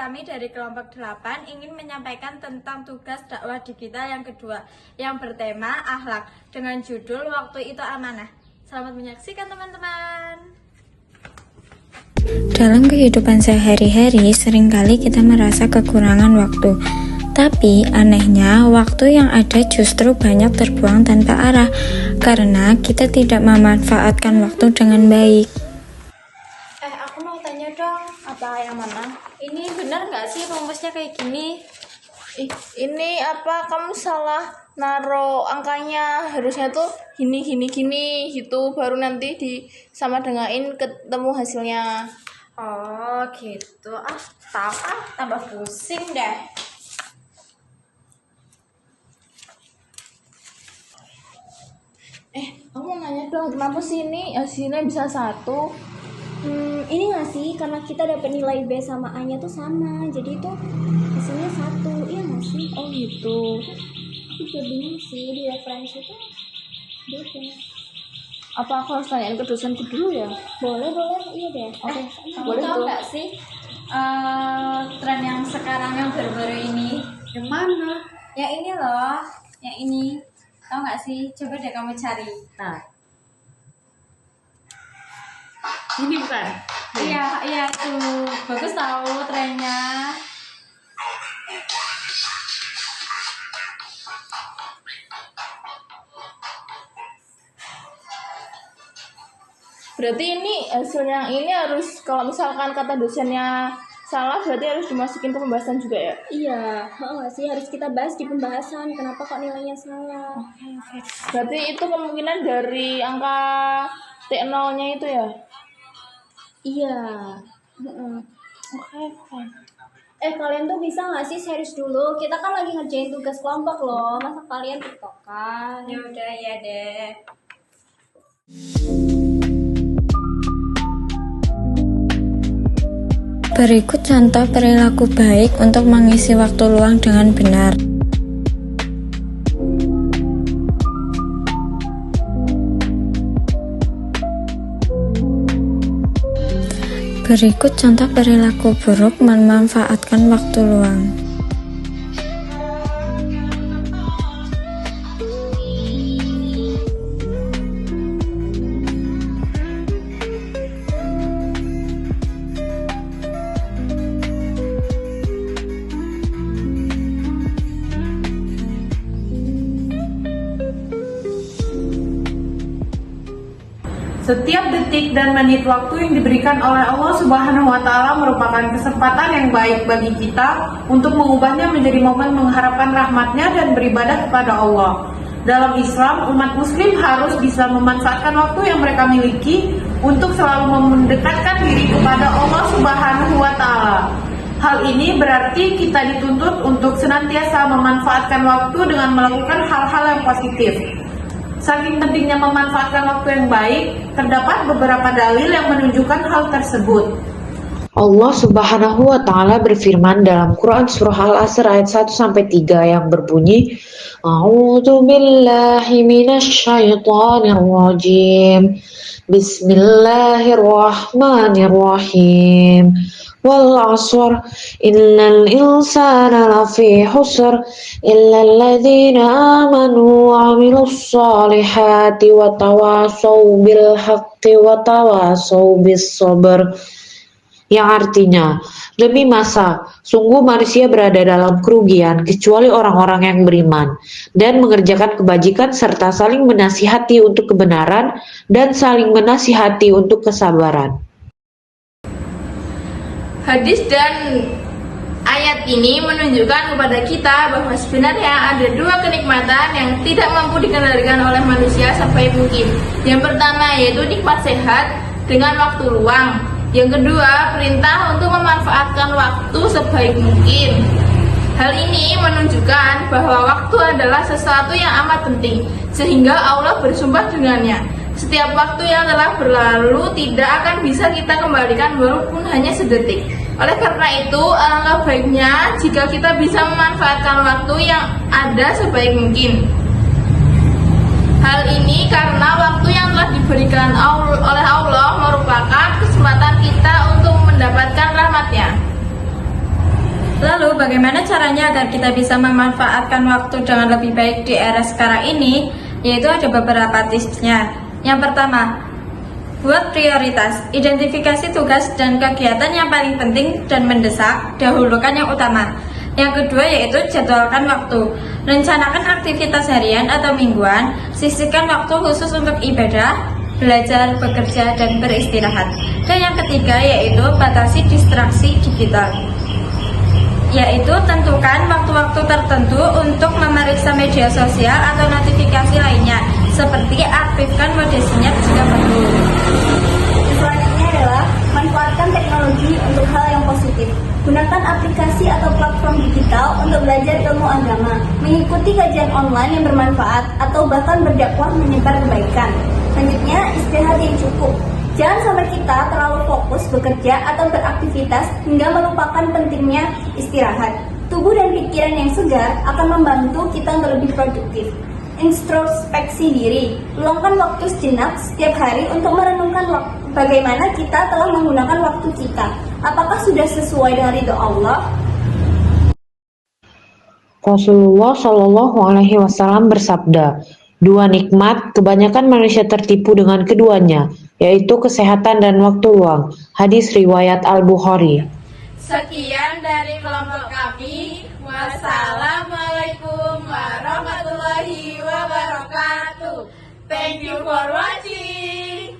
kami dari kelompok 8 ingin menyampaikan tentang tugas dakwah digital yang kedua yang bertema akhlak dengan judul Waktu Itu Amanah. Selamat menyaksikan teman-teman. Dalam kehidupan sehari-hari seringkali kita merasa kekurangan waktu. Tapi anehnya waktu yang ada justru banyak terbuang tanpa arah karena kita tidak memanfaatkan waktu dengan baik. Aku mau tanya dong, apa yang mana? Ini benar nggak sih rumusnya kayak gini? Ini apa kamu salah naro angkanya, harusnya tuh gini gitu, baru nanti sama dengain ketemu hasilnya. Oh gitu, tambah pusing deh. Kamu nanya dong, kenapa sih ini hasilnya bisa 1? Ini nggak sih, karena kita dapat nilai B sama A nya tuh sama, jadi itu hasilnya 1, iya nggak sih? Oh gitu. Aku juga bingung sih, di referensi itu beda. Apa aku harus tanyain ke dosenku dulu ya? Boleh, iya deh. Oke, Kamu boleh tahu tuh. nggak sih tren yang sekarang yang baru-baru ini? Yang mana? Yang ini loh, yang ini. Tahu nggak sih? Coba deh kamu cari. Nah, ini bukan? Iya tuh, bagus tahu trennya. Berarti ini hasil yang ini harus, kalau misalkan kata dosennya salah, berarti harus dimasukin ke pembahasan juga ya? Iya, nggak sih, harus kita bahas di pembahasan, kenapa kok nilainya salah. Berarti itu kemungkinan dari angka T0-nya itu ya? Iya. Oke. Kalian tuh bisa nggak sih serius dulu? Kita kan lagi ngerjain tugas kelompok loh, masa kalian tiktokan? Ya udah ya deh. Berikut contoh perilaku baik untuk mengisi waktu luang dengan benar. Berikut contoh perilaku buruk memanfaatkan waktu luang. Setiap detik dan menit waktu yang diberikan oleh Allah Subhanahu wa Ta'ala merupakan kesempatan yang baik bagi kita untuk mengubahnya menjadi momen mengharapkan rahmatnya dan beribadah kepada Allah. Dalam Islam, umat muslim harus bisa memanfaatkan waktu yang mereka miliki untuk selalu mendekatkan diri kepada Allah Subhanahu wa Ta'ala. Hal ini berarti kita dituntut untuk senantiasa memanfaatkan waktu dengan melakukan hal-hal yang positif. Saking pentingnya memanfaatkan waktu yang baik, terdapat beberapa dalil yang menunjukkan hal tersebut. Allah Subhanahu wa Ta'ala berfirman dalam Quran Surah Al-Asr ayat 1-3 yang berbunyi, A'udzu billahi minasyaitonir rajim. Bismillahirrahmanirrahim. Wal 'ashr innal insana lafi khusr illa alladziina aamanu wa 'amilus shalihati wa tawashaw bil haqqi wa tawashaw bis sabr. Yang artinya, demi masa, sungguh manusia berada dalam kerugian kecuali orang-orang yang beriman dan mengerjakan kebajikan serta saling menasihati untuk kebenaran dan saling menasihati untuk kesabaran. Hadis dan ayat ini menunjukkan kepada kita bahwa sebenarnya ada 2 kenikmatan yang tidak mampu dikendalikan oleh manusia sampai mungkin. Yang pertama yaitu nikmat sehat dengan waktu luang. Yang kedua, perintah untuk memanfaatkan waktu sebaik mungkin. Hal ini menunjukkan bahwa waktu adalah sesuatu yang amat penting, sehingga Allah bersumpah dengannya. Setiap waktu yang telah berlalu tidak akan bisa kita kembalikan walaupun hanya sedetik. Oleh karena itu, alangkah baiknya jika kita bisa memanfaatkan waktu yang ada sebaik mungkin. Hal ini karena waktu yang telah diberikan oleh Allah merupakan kesempatan kita untuk mendapatkan rahmat-Nya. Lalu bagaimana caranya agar kita bisa memanfaatkan waktu dengan lebih baik di era sekarang ini? Yaitu ada beberapa tipsnya. Yang pertama, buat prioritas. Identifikasi tugas dan kegiatan yang paling penting dan mendesak, dahulukan yang utama. Yang kedua yaitu jadwalkan waktu. Rencanakan aktivitas harian atau mingguan, sisihkan waktu khusus untuk ibadah, belajar, bekerja, dan beristirahat. Dan yang ketiga yaitu batasi distraksi digital, yaitu tentukan waktu-waktu tertentu untuk memeriksa media sosial atau notifikasi lainnya, seperti aktifkan mode senyap jika perlu. Selanjutnya adalah manfaatkan teknologi untuk hal yang positif. Gunakan aplikasi atau platform digital untuk belajar ilmu agama, mengikuti kajian online yang bermanfaat, atau bahkan berdakwah menyebar kebaikan. Selanjutnya, istirahat yang cukup. Jangan sampai kita terlalu fokus bekerja atau beraktivitas hingga melupakan pentingnya istirahat. Tubuh dan pikiran yang segar akan membantu kita untuk lebih produktif. Introspeksi diri, luangkan waktu sejenak setiap hari untuk merenungkan bagaimana kita telah menggunakan waktu kita. Apakah sudah sesuai dengan ridho Allah? Rasulullah Shallallahu Alaihi Wasallam bersabda, dua nikmat kebanyakan manusia tertipu dengan keduanya, yaitu kesehatan dan waktu luang. Hadis riwayat Al-Bukhari. Sekian dari kelompok kami. Wassalamualaikum warahmatullahi wabarakatuh. Thank you for watching.